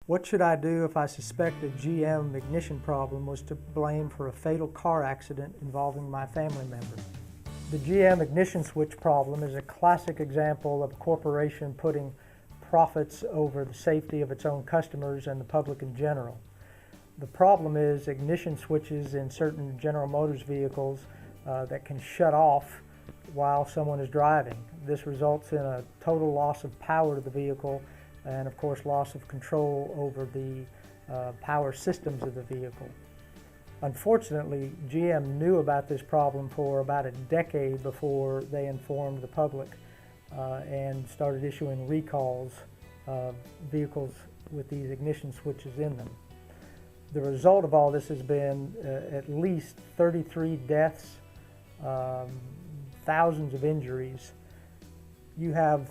What should I do if I suspect a GM ignition problem was to blame for a fatal car accident involving my family member? The GM ignition switch problem is a classic example of a corporation putting profits over the safety of its own customers and the public in general. The problem is ignition switches in certain General Motors vehicles that can shut off while someone is driving. This results in a total loss of power to the vehicle and of course loss of control over the power systems of the vehicle. Unfortunately, GM knew about this problem for about a decade before they informed the public and started issuing recalls of vehicles with these ignition switches in them. The result of all this has been at least 33 deaths, thousands of injuries. You have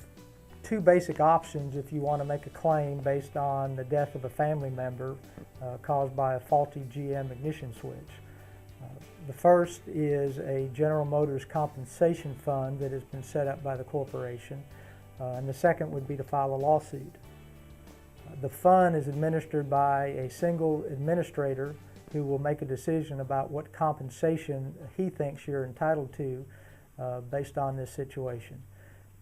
two basic options if you want to make a claim based on the death of a family member caused by a faulty GM ignition switch. The first is a General Motors compensation fund that has been set up by the corporation, and the second would be to file a lawsuit. The fund is administered by a single administrator who will make a decision about what compensation he thinks you're entitled to based on this situation.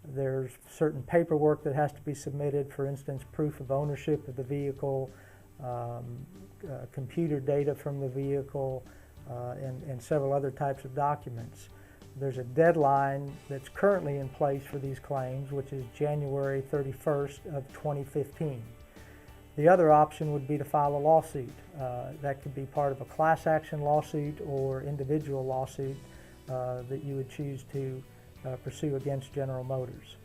There's certain paperwork that has to be submitted, for instance, proof of ownership of the vehicle, computer data from the vehicle, and several other types of documents. There's a deadline that's currently in place for these claims, which is January 31st of 2015. The other option would be to file a lawsuit. That could be part of a class action lawsuit or individual lawsuit that you would choose to pursue against General Motors.